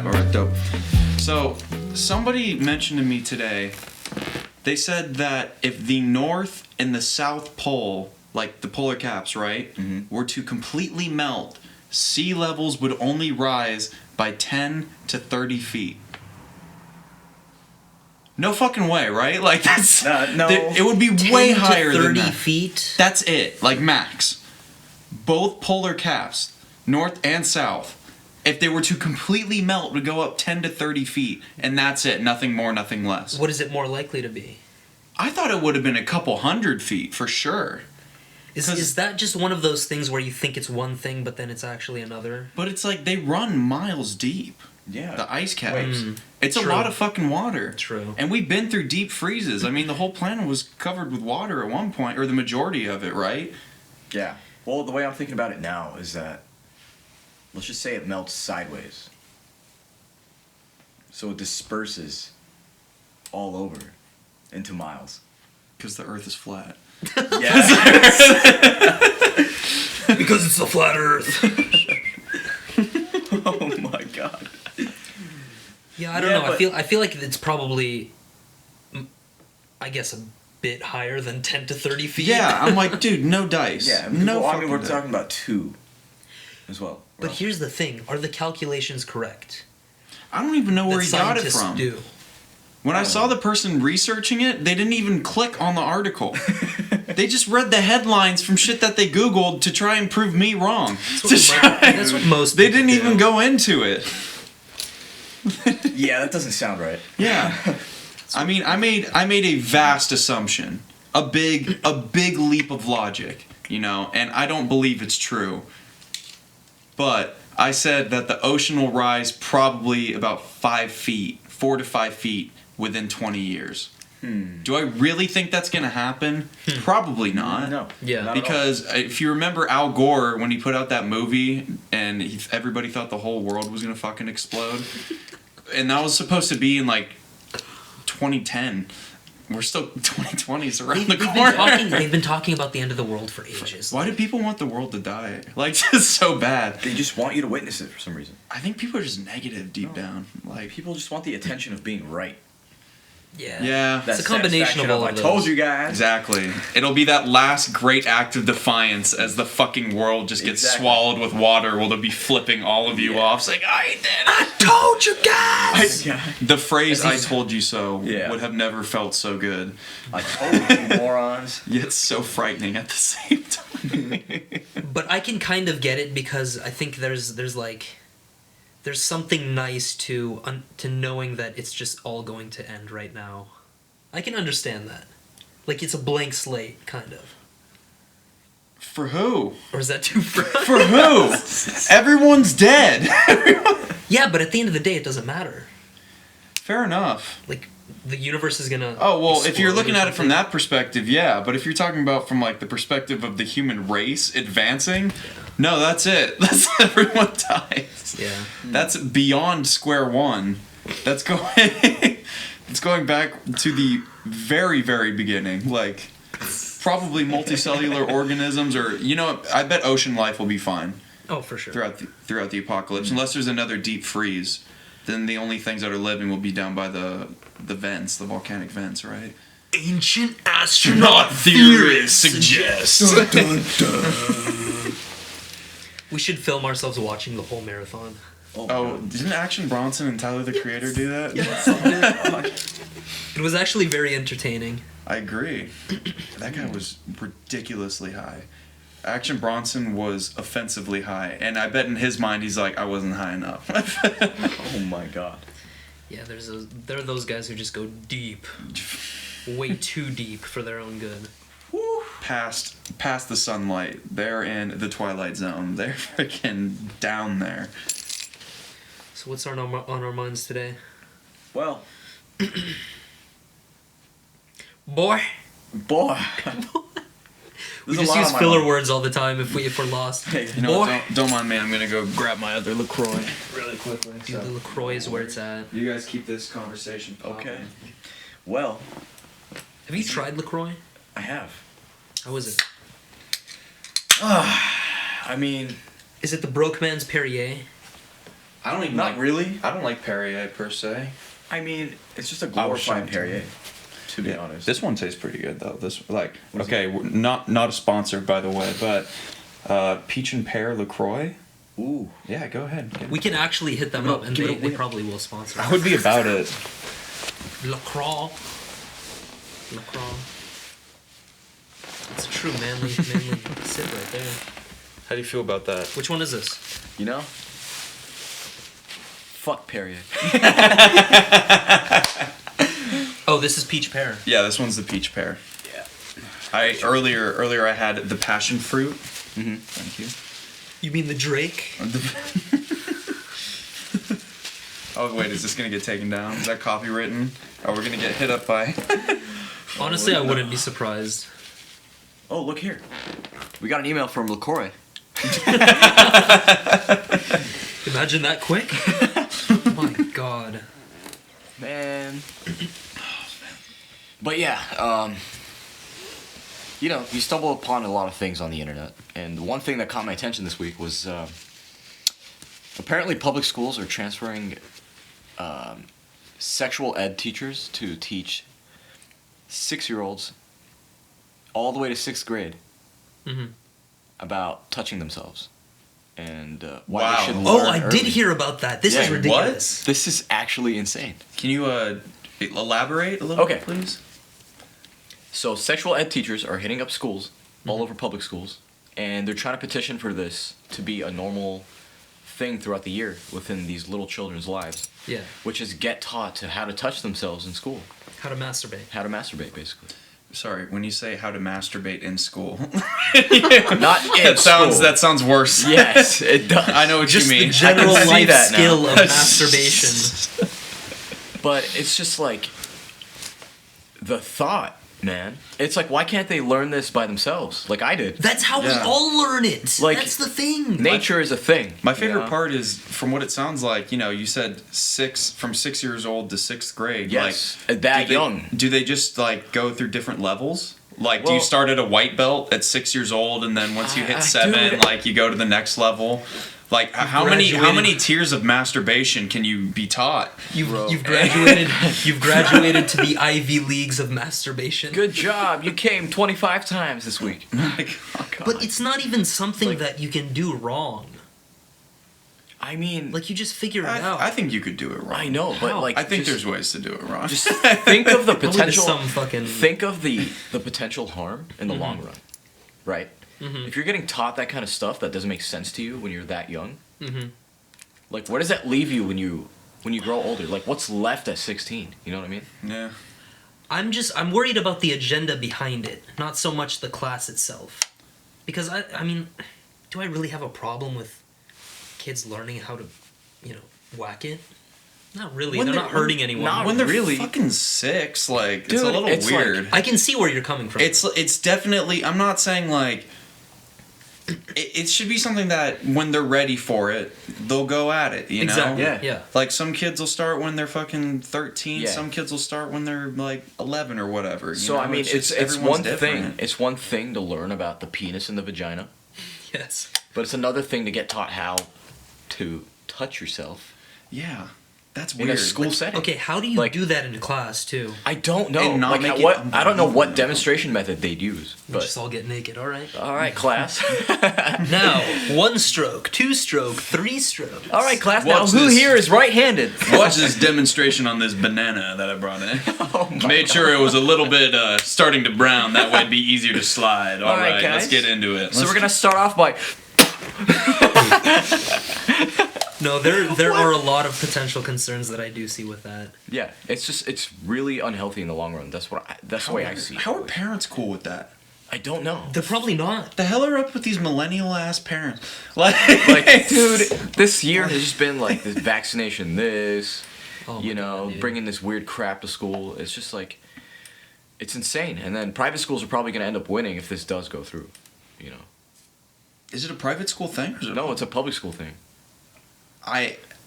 Alright, dope. So, somebody mentioned to me today, they said that if the North and the South Pole, like the polar caps, right, were to completely melt, sea levels would only rise by 10 to 30 feet. No fucking way, right? Like, that's... no. It would be way higher than that. 30 feet? That's it. Like, max. Both polar caps, North and South, if they were to completely melt, would go up 10 to 30 feet. And that's it. Nothing more, nothing less. What is it more likely to be? I thought it would have been a couple hundred feet, for sure. Is that just one of those things where you think it's one thing, but then it's actually another? But it's like they run miles deep. Yeah. The ice caps. Mm, It's true. a lot of fucking water. True. And we've been through deep freezes. I mean, the whole planet was covered with water at one point, or the majority of it, right? Yeah. Well, the way I'm thinking about it now is that, let's just say it melts sideways. So it disperses all over into miles. Because the Earth is flat. Yes. Because it's the flat Earth. Oh my god. Yeah, I don't know. I feel like it's probably, I guess, a bit higher than 10 to 30 feet. Yeah, I'm like, dude, no dice. Yeah. No Well, fucking we're dice. talking about 2 as well. But here's the thing: are the calculations correct? I don't even know where that he got it scientists from. do. When I saw the person researching it, they didn't even click on the article. They just read the headlines from shit that they Googled to try and prove me wrong. That's what most They people didn't do. even go into it. Yeah, that doesn't sound right. Yeah. I mean, I made a vast assumption. A big leap of logic, you know, and I don't believe it's true. But I said that the ocean will rise probably about 4 to 5 feet within 20 years. Do I really think that's going to happen? Probably not. No. Yeah. Not at all. Because if you remember Al Gore, when he put out that movie and everybody thought the whole world was going to fucking explode, and that was supposed to be in like 2010. We're still 2020 is around the corner. They've been talking about the end of the world for ages. Why do people want the world to die? Like, just so bad. They just want you to witness it for some reason. I think people are just negative deep down. Like, People just want the attention of being right. Yeah. yeah. It's a combination of all I of those. told you guys. Exactly. It'll be that last great act of defiance as the fucking world just gets Exactly. swallowed with water. Will they be flipping all of you off, saying, "I did it." I told you guys. The phrase As "I he's- told you so" Yeah. would have never felt so good. I told you, morons. Yet so frightening at the same time. But I can kind of get it because I think there's something nice to knowing that it's just all going to end right now. I can understand that. Like, it's a blank slate, kind of. For who? Or is that too far? For who? Everyone's dead. Yeah, but at the end of the day, it doesn't matter. Fair enough. Like, the universe is gonna... Oh, well, if you're explode looking or at it from something. that perspective, yeah. But if you're talking about from, like, the perspective of the human race advancing, no, that's it. That's everyone dies. Yeah. That's beyond square one. That's going... it's going back to the very, very beginning. Like, probably multicellular organisms or... You know, I bet ocean life will be fine Oh, for sure. throughout the apocalypse. Unless there's another deep freeze, then the only things that are living will be down by the vents, the volcanic vents, right? Ancient astronaut theorists suggest. We should film ourselves watching the whole marathon. Oh, didn't Action Bronson and Tyler the Creator do that? It was actually very entertaining. I agree. That guy was ridiculously high. Action Bronson was offensively high, and I bet in his mind he's like, I wasn't high enough. Oh my god. Yeah, there are those guys who just go deep. Way too deep for their own good. Woo. Past the sunlight. They're in the Twilight Zone. They're freaking down there. So what's on our minds today? Well, Boy. boy. We There's a just lot use on my filler mind. words all the time if we're lost. Hey, You know Boy. what? Don't mind me. I'm going to go grab my other LaCroix really quickly. Dude, the LaCroix is where it's at. You guys keep this conversation popping. Okay. Well, Have you tried LaCroix? I have. How is it? I mean, Is it the broke man's Perrier? I don't even Not really. I don't like Perrier per se. I mean, it's just a I was glorified shocked. Perrier, to be honest. This one tastes pretty good though. This What is okay, not a sponsor by the way, but peach and pear LaCroix. Ooh. Yeah, go ahead. We can actually hit them No, up, and give it a they whip. probably will sponsor. I would be about it. LaCroix. It's a true manly sip right there. How do you feel about that? Which one is this? You know? Fuck Perrier. Oh, this is peach pear. Yeah, this one's the peach pear. Yeah. Earlier I had the passion fruit. Mm-hmm. Thank you. You mean the Drake? Oh wait, is this gonna get taken down? Is that copywritten? Oh, we're gonna get hit up by. Honestly, I wouldn't be surprised. Oh, look here. We got an email from LaCroix. Imagine that quick. Oh my god. Man. But yeah, you know, you stumble upon a lot of things on the internet, and one thing that caught my attention this week was apparently public schools are transferring sexual ed teachers to teach 6-year-olds all the way to 6th grade hmm about touching themselves and why Wow. they should learn Oh, I did early. hear about that. This Yeah, is ridiculous. This is actually insane. Can you elaborate a little Okay. bit, please? So sexual ed teachers are hitting up schools all over public schools, and they're trying to petition for this to be a normal thing throughout the year within these little children's lives, Yeah. which is get taught to how to touch themselves in school, How to masturbate. how to masturbate basically. Sorry, when you say how to masturbate in school, Not in school. that sounds worse. Yes, it does. I know what Just you mean. the general I can see life that now. skill of masturbation. But it's just like the thought, man. It's like, why can't they learn this by themselves like I did? That's how we Yeah. all learn it. Like, That's the thing. Nature is a thing. My favorite you know? part is, from what it sounds like, you said from 6 years old to 6th grade. Yes, like, that do they- young. Do they just like go through different levels? Like, do you Well- start at a white belt at 6 years old, and then once you hit 7, dude. like you go to the next level? Like, how many graduated. tiers of masturbation can you be taught? You've graduated. You've graduated to the Ivy Leagues of masturbation. Good job. You came 25 times this week. Like, Oh, God. But it's not even something Like- that you can do wrong. I mean, Like you just figure it out. I think you could do it wrong. I know, but How? like, I think just, there's ways to do it wrong. just think of the Probably to potential. some fucking. Think of the potential harm in the long run, right? Mhm. If you're getting taught that kind of stuff that doesn't make sense to you when you're that young, Mhm. like where does that leave you when you grow older? Like what's left at 16? You know what I mean? Yeah. I'm worried about the agenda behind it, not so much the class itself. Because I mean, do I really have a problem with kids learning how to, whack it? Not really. When They're they're- not hurting anyone. not When they're really. fucking 6, like, it's Dude, a little it's like- weird. I can see where you're coming from. It's definitely. I'm not saying like. It should be something that when they're ready for it, they'll go at it. You know. exactly. Yeah. Yeah. Like some kids will start when they're fucking 13. Yeah. Some kids will start when they're like 11 or whatever. you So know? I mean, just- it's everyone's one different. thing. It's one thing to learn about the penis and the vagina, Yes. but it's another thing to get taught how to touch yourself Yeah, that's in weird. a school Like, setting. Okay, how do you Like- do that in class too? I don't know. And not Like, make it what I don't know what unbelievable. demonstration method they'd use. We But just all get naked. All right. all right, class. Now, 1 stroke, 2 stroke, 3 stroke. All right, class. Now, What's who this? here is right-handed? Watch this demonstration on this banana that I brought in. Oh my Made sure it was a little bit starting to brown. That way it'd be easier to slide. All right, All right, let's guys. get into it. So we're gonna start off by. No, there are a lot of potential concerns that I do see with that. Yeah, it's really unhealthy in the long run. That's the way I see it. How are parents cool with that? I don't know. They're probably not. The hell are up with these millennial ass parents? Like, Like, dude, this year has just been like this vaccination, this, Oh my you know, God, dude. bringing this weird crap to school. It's just like, it's insane. And then private schools are probably gonna end up winning if this does go through. You know. is it a private school thing? Or is it No, it's a public school thing.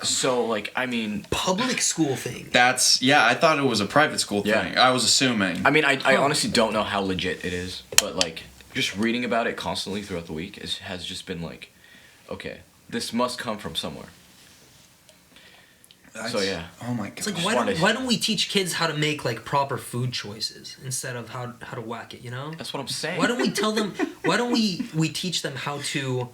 So like, I mean, Public school thing. I thought it was a private school Yeah. thing. I was assuming. I honestly don't know how legit it is, but like just reading about it constantly throughout the week has just been like, okay, this must come from somewhere. So yeah. Oh my god. It's like Just why don't we teach kids how to make like proper food choices instead of how to whack it? You know. That's what I'm saying. Why don't we tell them? Why don't we teach them how to,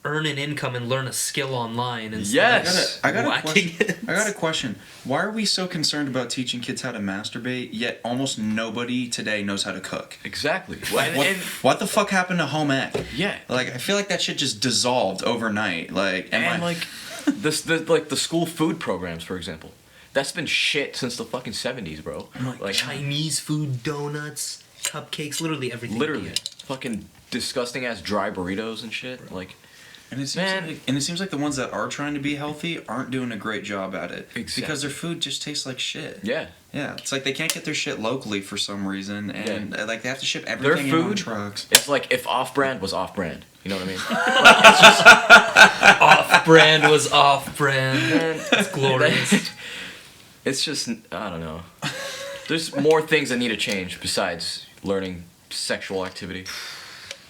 earn an income and learn a skill online instead Yes. of I got a whacking question. it? I got a question. Why are we so concerned about teaching kids how to masturbate, yet almost nobody today knows how to cook? Exactly. Like, what the fuck happened to home ec? Yeah. Like, I feel like that shit just dissolved overnight. Like, And like the school food programs, for example, that's been shit since the fucking 70s, bro. Like Chinese food, donuts, cupcakes, literally everything. literally fucking disgusting ass dry burritos and shit. Like, And it seems Man. like the ones that are trying to be healthy aren't doing a great job at it. Exactly. Because their food just tastes like shit. yeah. Yeah, it's like they can't get their shit locally for some reason, and Yeah. like they have to ship Their everything in on food trucks. It's like if off-brand was off-brand. You know what I mean? Off-brand was off-brand. Man, It's glorious. It's just, I don't know. There's more things that need to change besides learning sexual activity.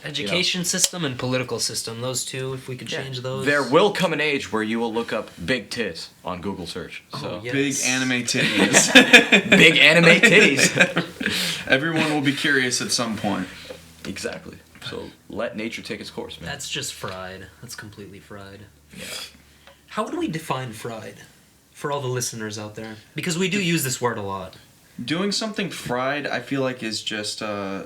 Education system and political system. Those two, if we could change those. There will come an age where you will look up big tits on Google search. So yeah. Big Yes. anime titties. big anime titties. Everyone will be curious at some point. Exactly. So let nature take its course, man. That's just fried. That's completely fried. Yeah. How would we define fried for all the listeners out there? Because we do use this word a lot. Doing something fried, I feel like, is just I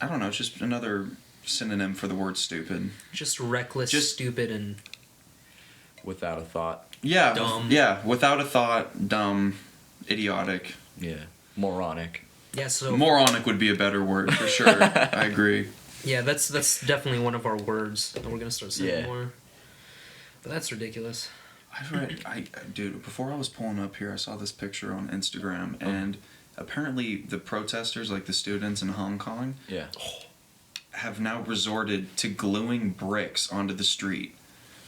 don't know, it's just another synonym for the word stupid. Just reckless, Just- stupid, and Without a thought. Yeah, Dumb. yeah, without a thought, dumb, idiotic. Yeah. Moronic. yeah. So Moronic would be a better word for sure. I agree. yeah, that's definitely one of our words that we're gonna start saying Yeah. more. But that's ridiculous. I've read, dude, before I was pulling up here, I saw this picture on Instagram, and apparently the protesters, like the students in Hong Kong, Yeah. have now resorted to gluing bricks onto the street.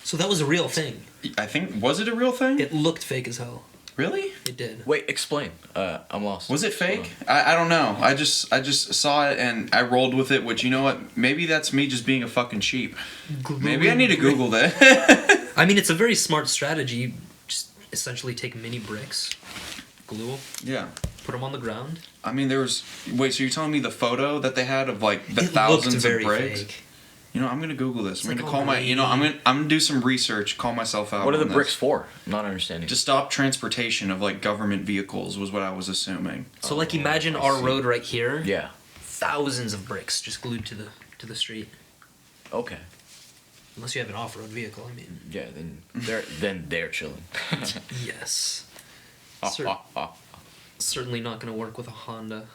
So that was a real thing. I think, was it a real thing? It looked fake as hell. Really? It did. Wait, explain. I'm lost. Was it Hold fake? I don't know. I just saw it and I rolled with it, which, you know what? Maybe that's me just being a fucking sheep. Maybe I need to Google that. I mean, it's a very smart strategy. Just essentially take mini bricks, glue them, Yeah. put them on the ground. I mean, there was... Wait, so you're telling me the photo that they had of, like, the It thousands looked very of bricks? fake. You know, I'm gonna Google this. I'm like gonna all call my... You know, grainy. I'm gonna do some research, call myself out on. What are the on this. bricks for? I'm not understanding. To stop transportation of, like, government vehicles was what I was assuming. So like Oh, imagine I our see. road right here. Yeah. Thousands of bricks just glued to the street. Okay. Unless you have an off-road vehicle, I mean. Yeah. Then they're chilling. Yes. Cer- certainly not going to work with a Honda.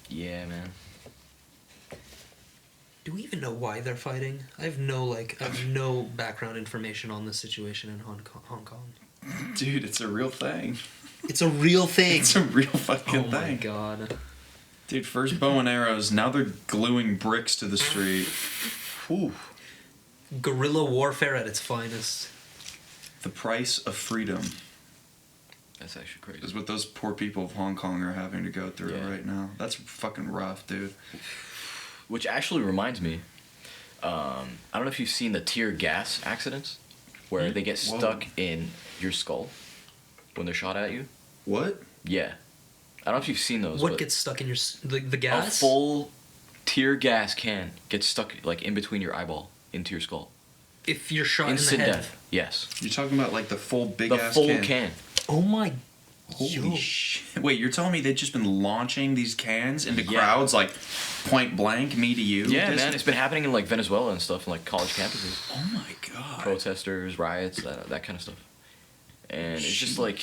Yeah, man. Do we even know why they're fighting? I have no background information on the situation in Hong Kong. Dude, it's a real thing. It's a real thing. It's a real fucking Oh thing. my god. Dude, first bow and arrows, now they're gluing bricks to the street. Whew. Guerrilla warfare at its finest. The price of freedom That's actually crazy. is what those poor people of Hong Kong are having to go through Yeah. right now. That's fucking rough, dude. Which actually reminds me, I don't know if you've seen the tear gas accidents, where they get Whoa. stuck in your skull when they're shot at you. What? Yeah. I don't know if you've seen those. What but gets stuck in your the a gas? full tear gas can gets stuck like in between your eyeball into your skull. If you're shot Instant in the head. death. Yes. You're talking about like the full big The ass full can. can. Oh my. Holy Yo. shit. Wait, you're telling me they've just been launching these cans into Yeah. crowds like point blank, me to you? Yeah, This- man. It's been happening in like Venezuela and stuff, in like college campuses. Oh my god. Protesters, riots, that kind of stuff. And it's just like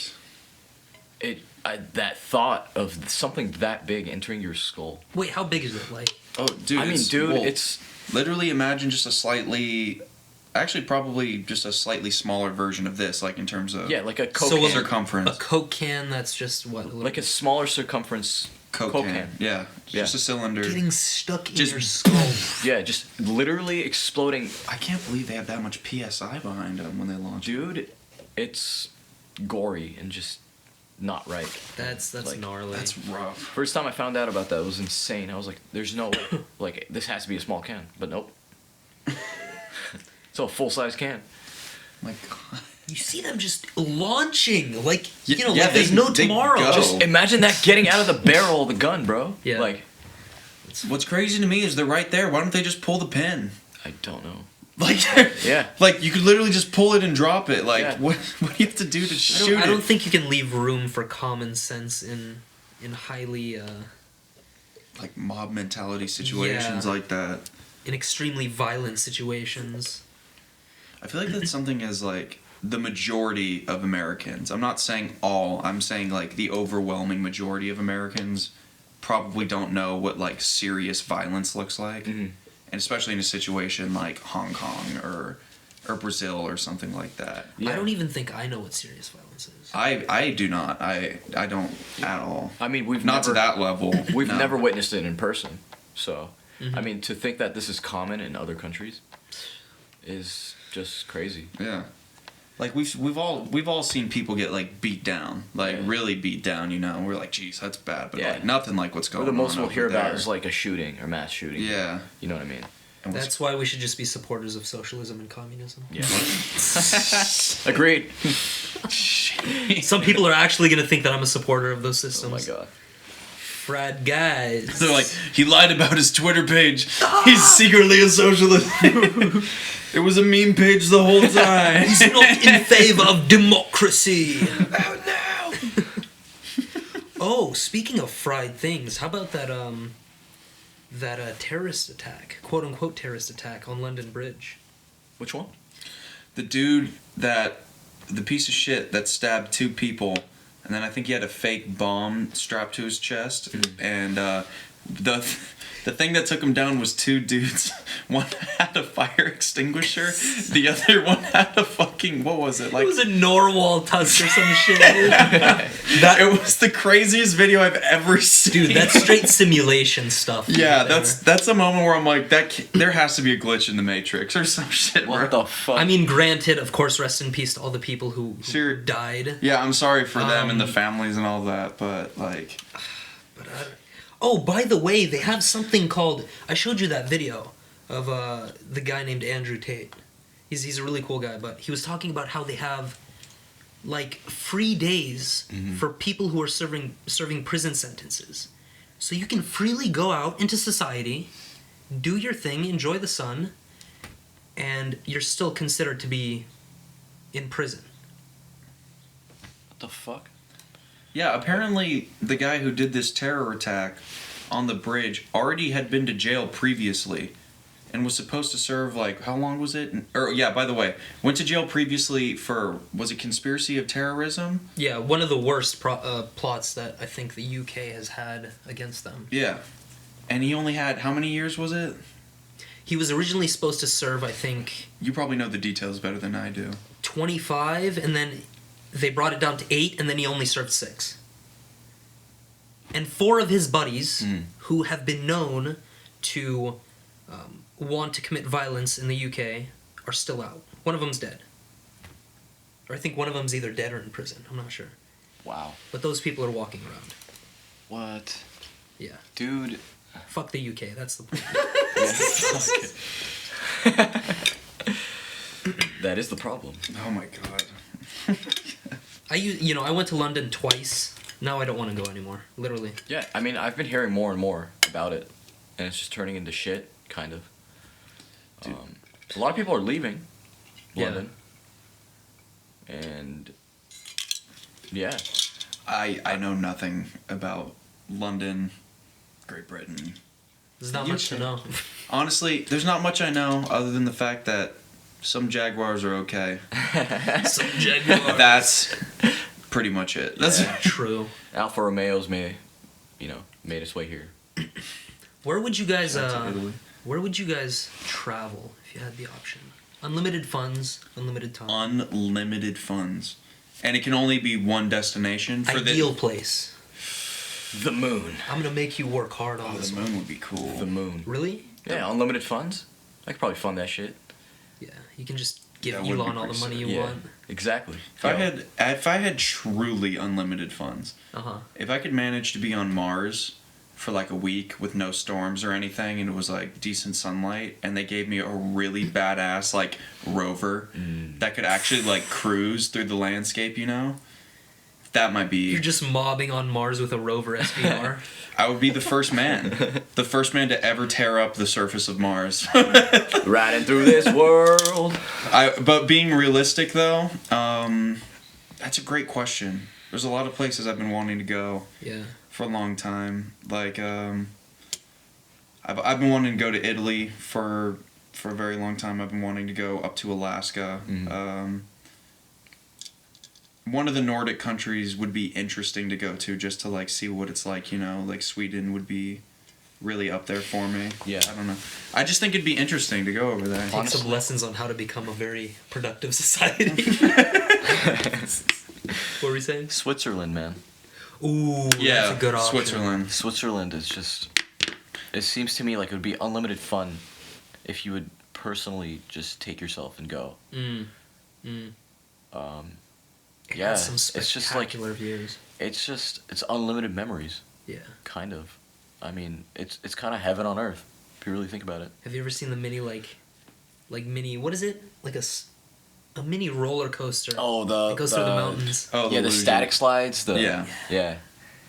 that thought of something that big entering your skull. Wait, how big is it? Like, Oh, dude. I mean, it's- dude, well, it's literally imagine just a slightly, actually probably just a slightly smaller version of this, like in terms of like a Coke So can. circumference. a Coke can that's just what? Like a smaller circumference Coke Coke can. can. Yeah, Yeah. just a cylinder. getting stuck in Just- your skull. Yeah, just literally exploding. I can't believe they have that much PSI behind them when they launch. Dude, it's gory and just not right. That's Like, gnarly. That's rough. First time I found out about that, it was insane. I was like, there's no way. Like, this has to be a small can. But nope. It's a full-size can. My God. You see them just launching, like, Yeah, like there's no they tomorrow. go. Just imagine that getting out of the barrel of the gun, bro. Yeah. Like, What's crazy to me is they're right there. Why don't they just pull the pin? I don't know. Like, Yeah. like you could literally just pull it and drop it. Like, Yeah. what do you have to do to shoot I don't it? think you can leave room for common sense in highly Like mob mentality situations Yeah. like that. in extremely violent situations. I feel like that's something as like the majority of Americans. I'm not saying all. I'm saying like the overwhelming majority of Americans probably don't know what like serious violence looks like, Mhm. and especially in a situation like Hong Kong or Brazil or something like that. Yeah. I don't even think I know what serious violence is. I do not. I don't at all. I mean, we've Not never, to that level. We've no. never witnessed it in person. So, Mhm. I mean, to think that this is common in other countries is just crazy. Yeah. Like we've all seen people get like beat down, like Yeah. really beat down. You know, and we're like, geez, that's bad, but Yeah. like nothing like what's Or going the on. most we'll over hear about there. is like a shooting or mass shooting. Yeah. You know what I mean? And what's- That's why we should just be supporters of socialism and communism. Yeah. Agreed. Some people are actually going to think that I'm a supporter of those Oh systems. my god. Frat guys. They're like, he lied about his Twitter page. He's secretly a socialist. It was a meme page the whole time. He's not in favor of democracy. Oh no! Oh, speaking of fried things, how about that terrorist attack, quote unquote terrorist attack on London Bridge? Which one? The piece of shit that stabbed 2 people, and then I think he had a fake bomb strapped to his chest, and the thing that took him down was 2 dudes. One had a fire extinguisher, the other one had a fucking, what was it? Like, It was a narwhal tusk or some shit. Dude. it was the craziest video I've ever seen. Dude, that's straight simulation stuff. Yeah, right there. that's a moment where I'm like, there has to be a glitch in the Matrix or some shit. What bro. the fuck? I mean, granted, of course, rest in peace to all the people who Sure. died. Yeah, I'm sorry for them and the Um, families and all that, but like, But oh, by the way, they have something called. I showed you that video of the guy named Andrew Tate. He's a really cool guy, but he was talking about how they have like free days for people who are serving prison sentences. So you can freely go out into society, do your thing, enjoy the sun, and you're still considered to be in prison. what the fuck? yeah, apparently the guy who did this terror attack on the bridge already had been to jail previously and was supposed to serve like, how long was it? Or yeah, by the way, went to jail previously for, was it conspiracy of terrorism? Yeah, one of the worst plots that I think the UK has had against them. Yeah. And he only had, how many years was it? He was originally supposed to serve, I think, You probably know the details better than I do. 25, and then they brought it down to 8, and then he only served 6. And 4 of his buddies, who have been known to want to commit violence in the UK, are still out. One of them's dead. Or I think one of them's either dead or in prison. I'm not sure. Wow. But those people are walking around. What? Yeah. Dude. Fuck the UK, that's the point. That is the problem. Oh my god. I went to London twice. Now I don't want to go anymore. Literally. Yeah, I mean, I've been hearing more and more about it, and it's just turning into shit, kind of. A lot of people are leaving Yeah. London. And yeah, I know nothing about London, Great Britain. There's not much to UK. know. Honestly, there's not much I know other than the fact that some Jaguars are okay. Some Jaguar. That's pretty much it. That's Yeah. True. Alfa Romeo's made its way here. Where would you guys Shout out to Italy. where would you guys travel if you had the option? Unlimited funds, unlimited time. Unlimited funds. And it can only be one destination for Ideal place. The moon. I'm gonna make you work hard on Oh, this the one. moon would be cool. The moon. Really? Yeah, unlimited funds. I could probably fund that shit. Yeah. You can just give That would be Elon all the pretty money sick. you Yeah, want. exactly. If I had truly unlimited funds, Uh huh. if I could manage to be on Mars for like a week with no storms or anything, and it was like decent sunlight, and they gave me a really badass like rover that could actually like cruise through the landscape, you know. That might be. You're just mobbing on Mars with a rover SPR. I would be the first man to ever tear up the surface of Mars. Riding through this world. But being realistic though, that's a great question. There's a lot of places I've been wanting to go. Yeah. For a long time. Like, I've been wanting to go to Italy for a very long time. I've been wanting to go up to Alaska. One of the Nordic countries would be interesting to go to just to like see what it's like, you know, like Sweden would be really up there for me. Yeah. I don't know. I just think it'd be interesting to go over there. Take some lessons on how to become a very productive society. What were we saying? Switzerland, man. Ooh, Yeah, that's a good option. Switzerland. Switzerland is just. It seems to me like it would be unlimited fun if you would personally just take yourself and go. It Yeah, has some it's just like spectacular views. it's unlimited memories, Yeah. kind of. I mean, it's kind of heaven on earth if you really think about it. Have you ever seen the mini mini? What is it? Like a mini roller coaster. Oh, It goes through the mountains. Oh, Yeah, the illusion. static slides. Yeah. Yeah,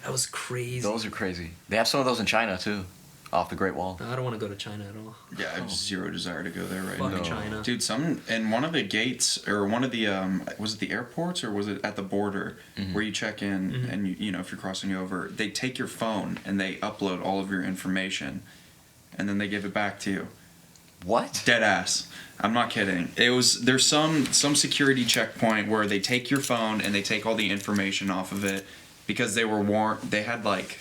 That was crazy. those are crazy. They have some of those in China too, off the Great Wall. I don't want to go to China at all. Yeah, I have zero desire to go there right Fuck now. China. Dude, in one of the gates, or one of the, was it the airports, or was it at the border, where you check in, and you know, if you're crossing over, they take your phone, and they upload all of your information, and then they give it back to you. What? Dead ass. I'm not kidding. There's some security checkpoint where they take your phone, and they take all the information off of it, because they were they had, like,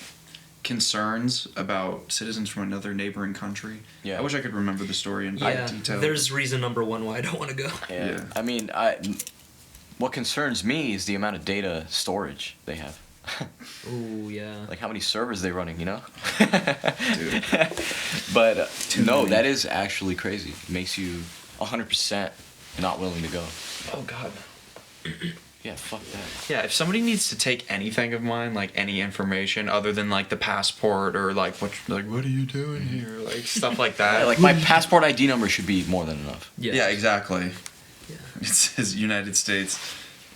concerns about citizens from another neighboring country. Yeah. I wish I could remember the story in detail. There's reason number one why I don't want to go. Yeah. I mean, what concerns me is the amount of data storage they have. Ooh, yeah. Like how many servers they're running, you know? Dude. But no, many. that is actually crazy. It makes you 100% not willing to go. Oh God. Yeah, fuck that. Yeah, if somebody needs to take anything of mine, like any information other than like the passport or like what are you doing here, like stuff like that. Yeah, like my passport ID number should be more than enough. Yes. Yeah, exactly. Yeah. It says United States,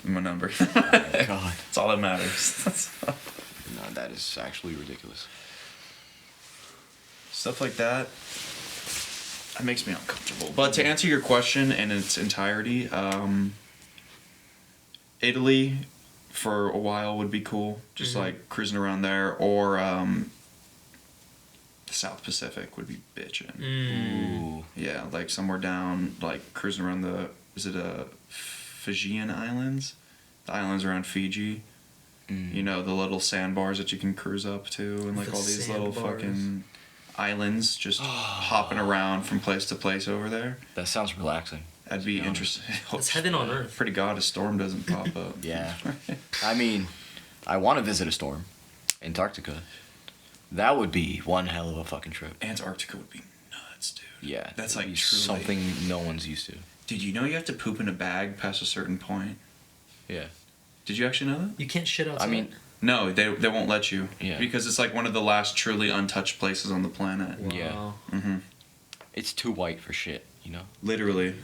my number. God. That's all that matters. No, that is actually ridiculous. Stuff like that. That makes me uncomfortable. But to answer your question in its entirety, Italy for a while would be cool. Just like cruising around there. Or the South Pacific would be bitchin'. Ooh. Yeah, like somewhere down, like cruising around is it Fijian Islands? The islands around Fiji. You know, the little sandbars that you can cruise up to, and like The all these little sandbars. fucking islands just hopping around from place to place over there. That sounds relaxing. That'd be interesting. It's heaven on earth. Pretty God, a storm doesn't pop up. Yeah. I mean, I want to visit a storm. Antarctica. That would be one hell of a fucking trip. Antarctica would be nuts, dude. Yeah. That's it would like be truly something no one's used to. Dude, you know you have to poop in a bag past a certain point? Yeah. Did you actually know that? You can't shit outside. I mean, No, they won't let you. Yeah. Because it's like one of the last truly untouched places on the planet. wow. yeah. Mm-hmm. It's too white for shit, you know? Literally.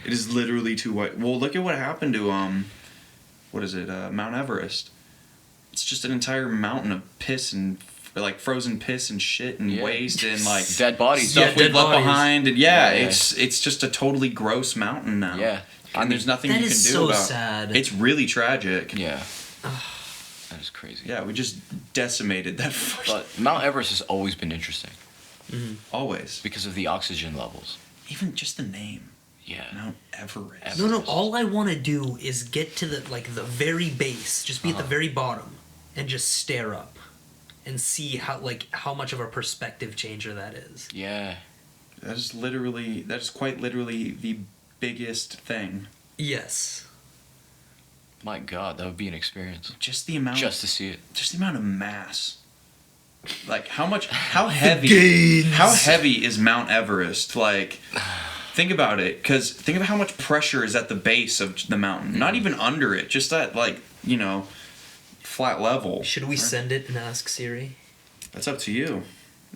It is literally too white. Well, look at what happened to, what is it, Mount Everest. It's just an entire mountain of piss and, like, frozen piss and shit and Yeah. waste and, like, Dead bodies. stuff Yeah, we've dead left bodies. behind. And, Yeah. it's just a totally gross mountain now. Yeah. And there's nothing That you can is do so about it. sad. It's really tragic. Yeah. That is crazy. Yeah, we just decimated that fucking... But Mount Everest has always been interesting Always. because of the oxygen levels. Even just the name. Yeah. Mount Everest. No, all I want to do is get to the very base, just be at the very bottom, and just stare up, and see how much of a perspective changer that is. Yeah. That is quite literally the biggest thing. Yes. My God, that would be an experience. Just the amount Just to see it. just the amount of mass. Like how heavy is Mount Everest? Like think about it, cuz think of how much pressure is at the base of the mountain. Not even under it, just at flat level. Should we Right? send it and ask Siri? That's up to you.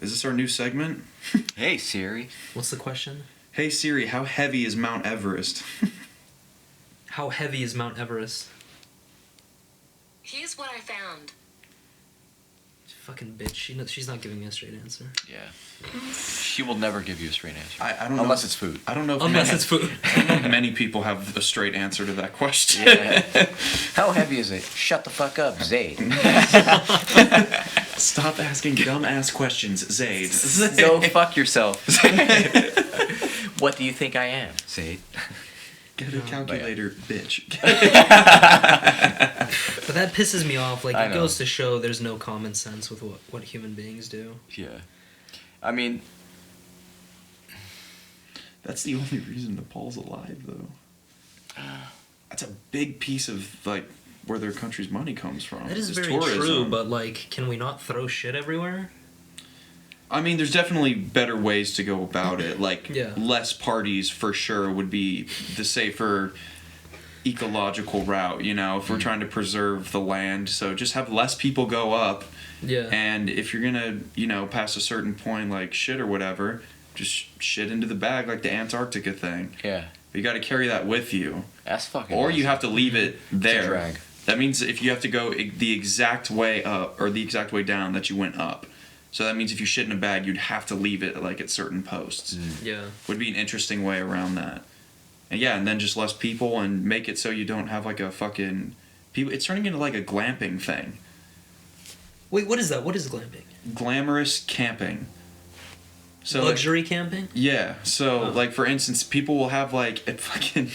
Is this our new segment? Hey Siri. What's the question? Hey Siri, how heavy is Mount Everest? How heavy is Mount Everest? Here's what I found. Fucking bitch. She's not giving me a straight answer. Yeah. She will never give you a straight answer. I don't know. Unless it's food. I don't know if Unless it's food. I don't know if many people have a straight answer to that question. Yeah. How heavy is it? Shut the fuck up, Zayd. Stop asking dumb-ass questions, Zayd. Go fuck yourself. What do you think I am, Zayd? Get a calculator, bitch. But that pisses me off. Like, I it know. goes to show there's no common sense with what human beings do. Yeah. I mean, That's the only reason Nepal's alive, though. That's a big piece of, like, where their country's money comes from. That is very tourism. true, but, like, can we not throw shit everywhere? I mean, there's definitely better ways to go about it. Like, Yeah. less parties for sure would be the safer ecological route, you know, if we're trying to preserve the land. So just have less people go up. Yeah. And if you're gonna, you know, past a certain point, like shit or whatever, just shit into the bag like the Antarctica thing. yeah. But you got to carry that with you, That's fucking or you awesome. have to leave it there. drag. That means if you have to go the exact way up or the exact way down that you went up. So that means if you shit in a bag, you'd have to leave it like at certain posts. Yeah. Would be an interesting way around that. And yeah, and then just less people and make it so you don't have like a fucking people. It's turning into like a glamping thing. Wait, what is that? What is glamping? Glamorous camping. So like, Luxury camping? yeah. So Oh. like for instance, people will have like at fucking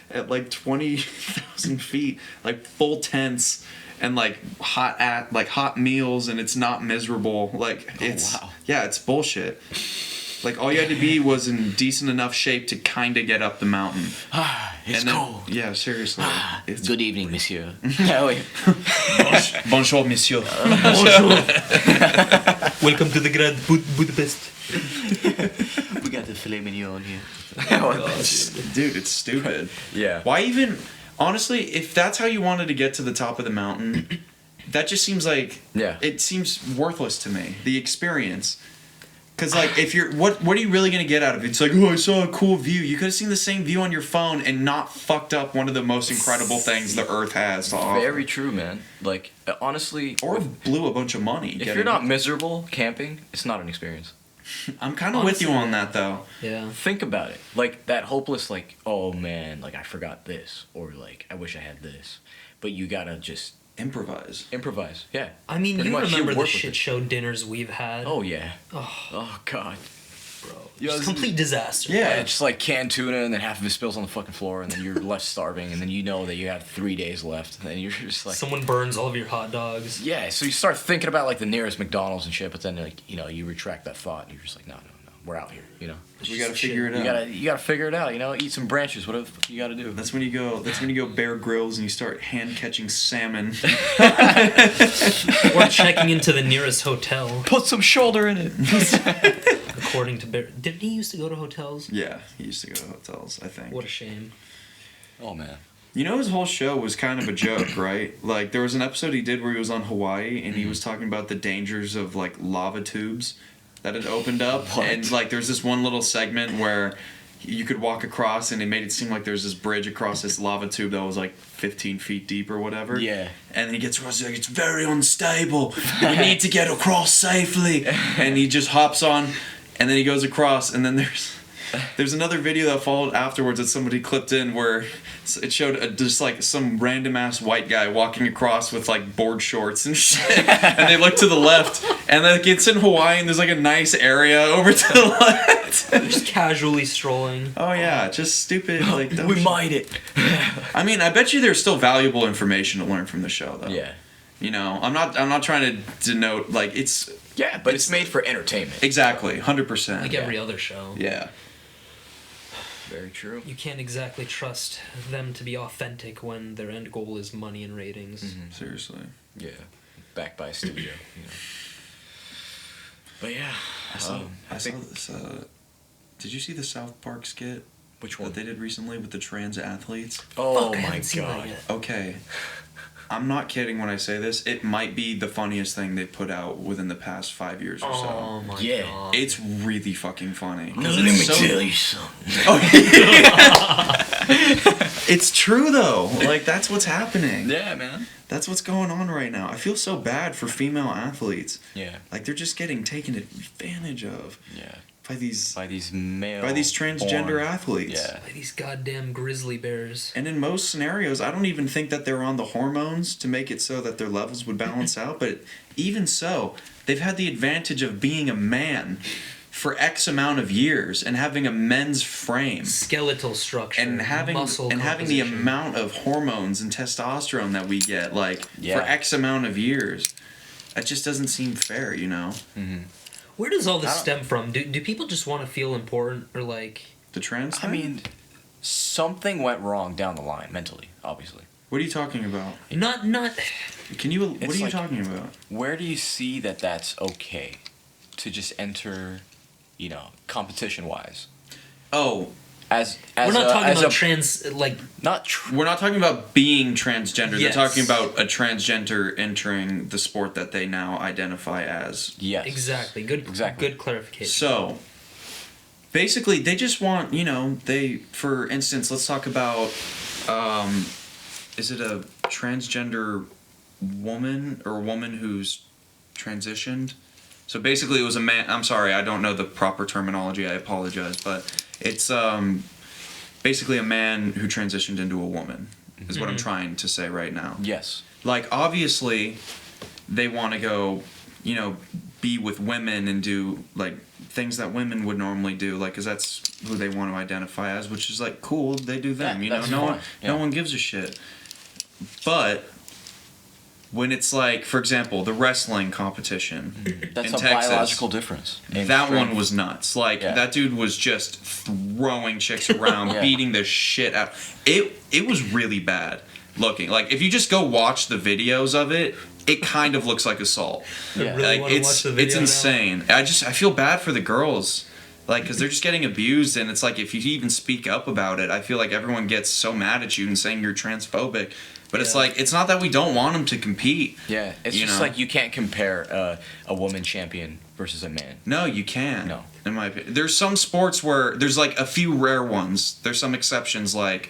at like 20,000 feet, like full tents and like hot meals, and it's not miserable. Like it's wow. yeah, it's bullshit. Like all you had to be was in decent enough shape to kind of get up the mountain. It's And then- cold. Yeah, seriously. It's Good evening, monsieur. Oh, wait. Bonjour, monsieur. Welcome to the Grand Budapest. We got the filet mignon here. Dude, it's stupid. Yeah. Why even? Honestly, if that's how you wanted to get to the top of the mountain, that just seems like Yeah. it seems worthless to me. The experience. Because like, if you're what are you really gonna get out of it? It's like, oh, I saw a cool view. You could have seen the same view on your phone and not fucked up one of the most incredible things the Earth has to offer. Very true, man. Like, honestly, Or blew a bunch of money. if getting you're not it. miserable camping, it's not an experience. I'm kind of with you Honestly, on that though. Yeah. Think about it. Like, that hopeless, like, oh man, like, I forgot this. Or, like, I wish I had this. But you gotta just Improvise. improvise. Yeah. I mean, Pretty you much, you remember the work with shit it. show dinners we've had? Oh, yeah. Oh, Oh, God. bro. Yeah, Just this- complete disaster. Yeah. Yeah, just like canned tuna, and then half of it spills on the fucking floor, and then you're left starving, and then you know that you have 3 days left, and then you're just like, Someone burns all of your hot dogs. yeah. So you start thinking about like the nearest McDonald's and shit, but then like you retract that thought, and you're just like, no, we're out here, you know. We gotta Just figure shit. it out. You gotta figure it out, you know. Eat some branches, whatever the fuck you gotta do. That's when you go. That's when you go Bear Grylls and you start hand catching salmon. Or checking into the nearest hotel, Put some shoulder in it. according to Bear. Didn't he used to go to hotels? Yeah, he used to go to hotels. I think. What a shame. Oh man. You know, his whole show was kind of a joke, right? Like, there was an episode he did where he was on Hawaii and he was talking about the dangers of, like, lava tubes that had opened up. What? And, like, there's this one little segment where you could walk across and it made it seem like there's this bridge across this lava tube that was, like, 15 feet deep or whatever. Yeah. And he gets across, he's like, it's very unstable. We need to get across safely. And he just hops on and then he goes across and then there's another video that followed afterwards that somebody clipped in where it showed just like some random ass white guy walking across with like board shorts and shit. And they look to the left and like it's in Hawaii and there's like a nice area over to the left. Just casually strolling. Oh yeah, just stupid like dumb We shit. might it. I mean, I bet you there's still valuable information to learn from the show though. Yeah. You know, I'm not trying to denote like it's Yeah, but it's made for entertainment. exactly 100%. Like every other show. Yeah. Very true. You can't exactly trust them to be authentic when their end goal is money and ratings. Seriously. Yeah. Backed by a studio, you know. But yeah. I saw I think this. Did you see the South Park skit which one? that they did recently with the trans athletes? Oh Fuck, I my haven't seen that god. yet. Okay. I'm not kidding when I say this. It might be the funniest thing they put out within the past 5 years or so. Oh my Yeah. god. It's really fucking funny. Now, 'Cause let me it's so- tell you something. It's true though. Like that's what's happening. Yeah, man. That's what's going on right now. I feel so bad for female athletes. Yeah. Like they're just getting taken advantage of Yeah. by these By these transgender athletes. Yeah. Like these goddamn grizzly bears. And in most scenarios, I don't even think that they're on the hormones to make it so that their levels would balance out. But even so, they've had the advantage of being a man for X amount of years and having a men's frame. Skeletal structure. And having muscle the composition. amount of hormones and testosterone that we get, like Yeah. for X amount of years, that just doesn't seem fair, you know. Where does all this I don't- stem from? Do people just want to feel important or like? The trans. I thing? mean, something went wrong down the line mentally, obviously. what are you talking about? Not. Can you? What It's are you like- talking about? Where do you see that that's okay to just enter, competition-wise? Oh, As We're not talking as about a, trans like. not tr- we're not talking about being transgender. Yes. They're talking about a transgender entering the sport that they now identify as. yes. Exactly. Good. Exactly. Good clarification. So, basically, they just want, for instance, let's talk about, is it a transgender woman or a woman who's transitioned? So basically, it was a man. I'm sorry, I don't know the proper terminology. I apologize, but it's basically a man who transitioned into a woman. Is what I'm trying to say right now. Yes. Like obviously, they want to go, be with women and do like things that women would normally do, like, because that's who they want to identify as, which is like cool. They do them. Yeah, that's no fine. one, Yeah. no one gives a shit. But when it's like, for example, the wrestling competition That's in a Texas, biological difference. in that strength. one was nuts. Like Yeah. that dude was just throwing chicks around, Yeah. beating the shit out. It was really bad looking. Like if you just go watch the videos of it, it kind of looks like assault. I Yeah. really Like want to watch the video it's now. insane. I feel bad for the girls. Like, because they're just getting abused, and it's like if you even speak up about it, I feel like everyone gets so mad at you and saying you're transphobic. But it's Yeah. like, it's not that we don't want them to compete. Yeah, it's You just know? like you can't compare a woman champion versus a man. No, you can. No. In my opinion. There's some sports where there's like a few rare ones. There's some exceptions, like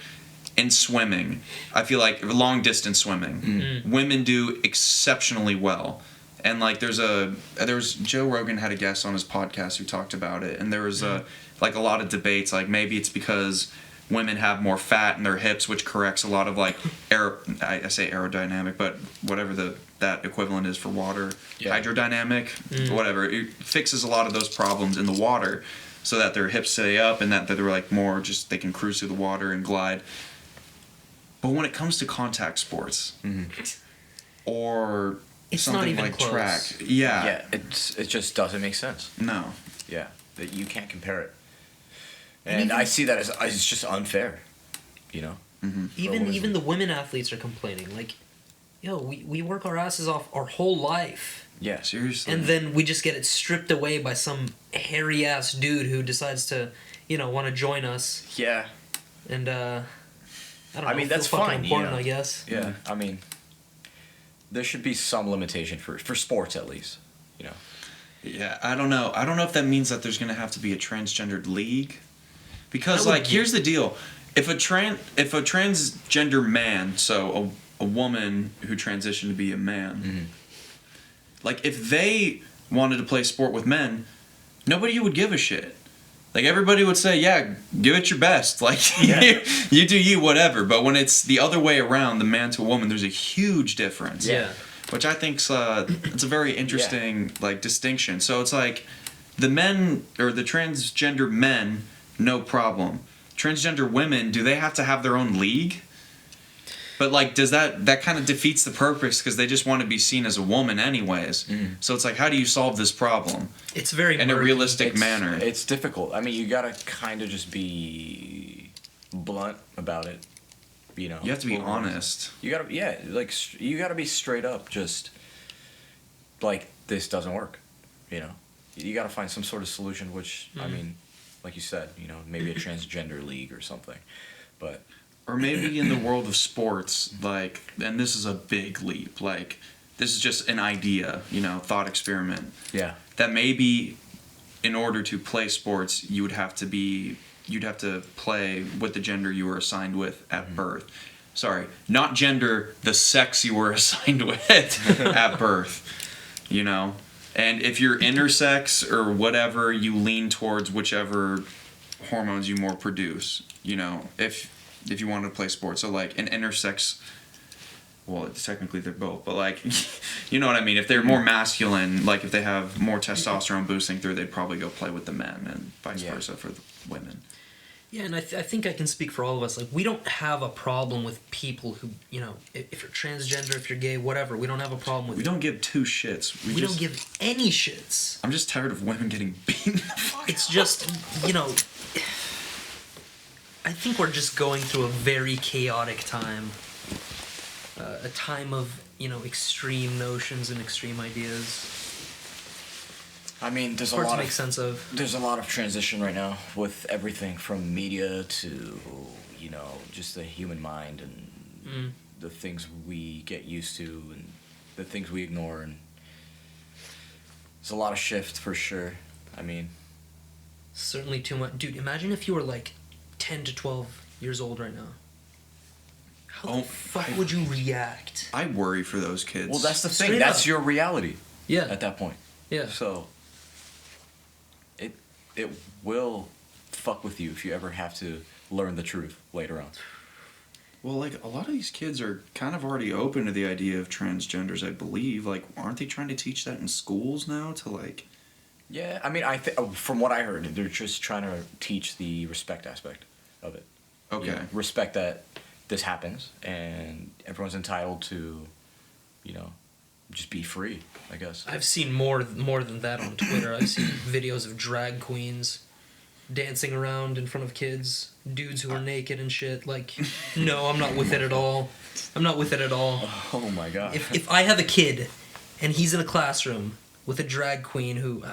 in swimming. I feel like long distance swimming. Women do exceptionally well. And like there's Joe Rogan had a guest on his podcast who talked about it, and there was like a lot of debates, like maybe it's because women have more fat in their hips, which corrects a lot of like I say aerodynamic, but whatever that equivalent is for water, Yeah. hydrodynamic, whatever. It fixes a lot of those problems in the water, so that their hips stay up and that they're like more just they can cruise through the water and glide. But when it comes to contact sports, or It's not something even like close. track, Yeah, it just doesn't make sense. no. Yeah, that you can't compare it. And And even- I see that as it's just unfair, you know. Even the women athletes are complaining. Like, yo, we work our asses off our whole life, Yeah, Seriously. and then we just get it stripped away by some hairy ass dude who decides to, want to join us. yeah, And I don't know. I mean, feel that's fucking fine, important, yeah. I guess. yeah. I mean, there should be some limitation for sports at least, you know. Yeah, I don't know. I don't know if that means that there's gonna have to be a transgendered league, because That would like be- here's the deal: if a transgender man, so a woman who transitioned to be a man, like if they wanted to play sport with men, nobody would give a shit. Like everybody would say, yeah, give it your best. Like Yeah. you do you, whatever. But when it's the other way around, the man to a woman, there's a huge difference. Yeah. Which I think's it's a very interesting like distinction. So it's like the men or the transgender men, no problem. Transgender women, do they have to have their own league? But like, does that kind of defeats the purpose because they just want to be seen as a woman anyways? So it's like, how do you solve this problem It's very in a murky. realistic manner? It's difficult. I mean, you gotta kind of just be blunt about it, you know. You have to be Well, honest. You gotta, yeah, like you gotta be straight up. Just like this doesn't work, you know. You gotta find some sort of solution. Which I mean, like you said, maybe a transgender league or something. But or maybe in the world of sports, like, and this is a big leap, like, this is just an idea, thought experiment. Yeah. That maybe in order to play sports, you'd have to play with the gender you were assigned with at birth. Sorry, not gender, the sex you were assigned with at birth, And if you're intersex or whatever, you lean towards whichever hormones you more produce, if you wanted to play sports. So like an intersex, well, technically they're both, but like, you know what I mean? If they're more masculine, like if they have more testosterone boosting through, they'd probably go play with the men, and vice versa for the women. Yeah, and I think I can speak for all of us. Like, we don't have a problem with people who, if you're transgender, if you're gay, whatever, we don't have a problem with. We don't give two shits. We don't give any shits. I'm just tired of women getting beaten the fuck It's out. just, I think we're just going through a very chaotic time. A time of, extreme notions and extreme ideas. I mean, there's Hard to make sense of. There's a lot of transition right now with everything from media to, just the human mind and the things we get used to and the things we ignore, and there's a lot of shift for sure. I mean, Certainly too much. Dude, imagine if you were like 10 to 12 years old right now. How the fuck would you react? I worry for those kids. well, that's the thing. Straight That's up. your reality Yeah. at that point. Yeah. So it will fuck with you if you ever have to learn the truth later on. Well, like, a lot of these kids are kind of already open to the idea of transgenders, I believe. Like, aren't they trying to teach that in schools now to, like... Yeah, I mean, from what I heard, they're just trying to teach the respect aspect of it. Okay. You know, respect that this happens and everyone's entitled to, just be free, I guess. I've seen more than that on Twitter. I've seen videos of drag queens dancing around in front of kids, dudes who are naked and shit. Like, no, I'm not with it at all. I'm not with it at all. Oh my god. If I have a kid and he's in a classroom with a drag queen who,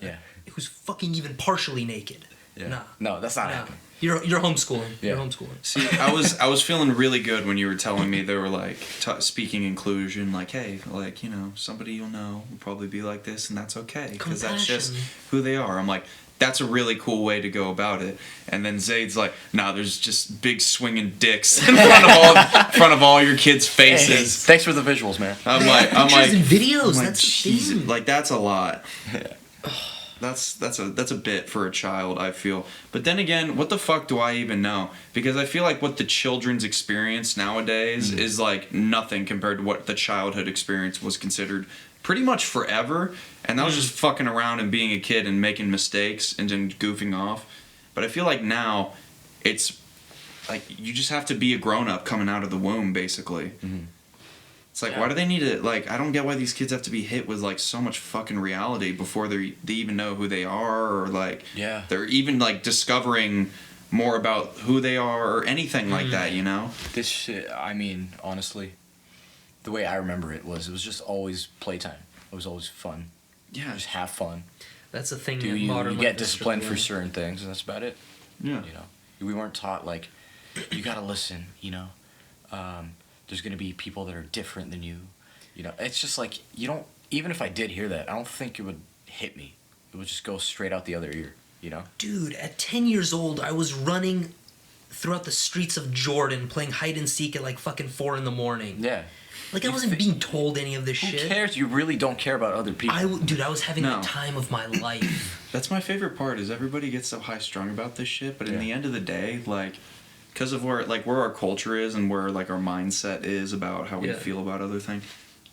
yeah. who's fucking even partially naked, nah. No, that's not Nah. happening. You're homeschooling. Yeah. You're homeschooling. See, I was feeling really good when you were telling me they were, like, speaking inclusion, like, hey, like, somebody you'll know will probably be like this, and that's okay, because that's just Compassion. who they are. I'm like, that's a really cool way to go about it. And then Zayd's like, nah, there's just big swinging dicks in front of all your kids' Hey, faces. thanks for the visuals, man. I'm like, Pictures and videos. I'm like, That's the Jesus, thing. like, that's a lot. That's a bit for a child, I feel. But then again, what the fuck do I even know? Because I feel like what the children's experience nowadays is like nothing compared to what the childhood experience was considered pretty much forever. And that was just fucking around and being a kid and making mistakes and then goofing off. But I feel like now it's like you just have to be a grown up coming out of the womb, basically. It's like, why do they need to, like, I don't get why these kids have to be hit with, like, so much fucking reality before they even know who they are, or, like, they're even, like, discovering more about who they are, or anything like that, This shit, I mean, honestly, the way I remember it was just always playtime. It was always fun. Yeah. Just have fun. That's the thing. You modern get life is disciplined for really- certain things, and that's about it. Yeah. We weren't taught, like, you gotta listen, there's gonna be people that are different than you. It's just like, you don't, even if I did hear that, I don't think it would hit me. It would just go straight out the other ear, Dude, at 10 years old, I was running throughout the streets of Jordan playing hide and seek at like fucking 4 in the morning. Yeah. Like, I wasn't being told any of this Who shit. cares? You really don't care about other people. Dude, I was having No. the time of my life. That's my favorite part, is everybody gets so high strung about this shit, but in the end of the day, like, because of where our culture is and where, like, our mindset is about how we feel about other things,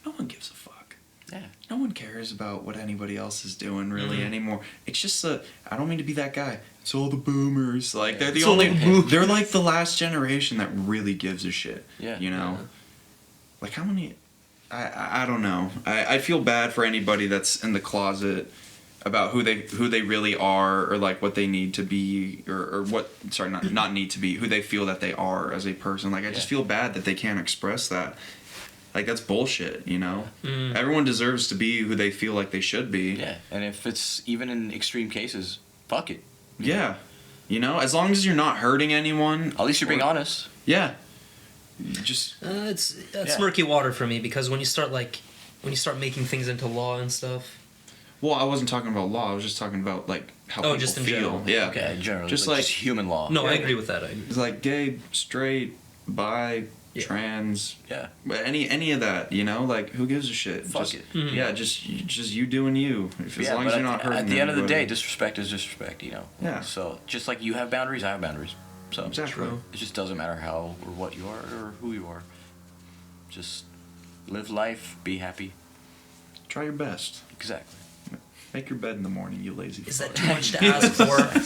no one gives a fuck. Yeah. No one cares about what anybody else is doing really anymore. It's just I don't mean to be that guy. It's all the boomers. Like, they're the It's all only, the boomers. they're like the last generation that really gives a shit. Yeah. Like, how many, I don't know. I feel bad for anybody that's in the closet about who they really are, or like what they need to be, or what, sorry, not need to be, who they feel that they are as a person. Like, I just feel bad that they can't express that. Like, that's bullshit, Everyone deserves to be who they feel like they should be. Yeah, and if it's even in extreme cases, fuck it. Yeah. You know, as long as you're not hurting anyone. At least you're being honest. Yeah. You just. It's that's Yeah. murky water for me because when you start making things into law and stuff. Well, I wasn't talking about law. I was just talking about like how people just in feel. general. Yeah. Okay, generally, Just like like- just human law. No, I Yeah. agree with that. I agree. It's like gay, straight, bi, Yeah. trans, Yeah. but any of that, you know, like who gives a shit? Fuck Just- it. Mhm. Yeah, just you doing you. As Yeah, long but as you're not hurting. at the end of the day, anybody. disrespect is disrespect, you know. Yeah. So just like you have boundaries, I have boundaries. So Exactly. True. it just doesn't matter how or what you are or who you are. Just live life, be happy. Try your best. Exactly. Make your bed in the morning, you lazy. Is that fuck. too much to ask for?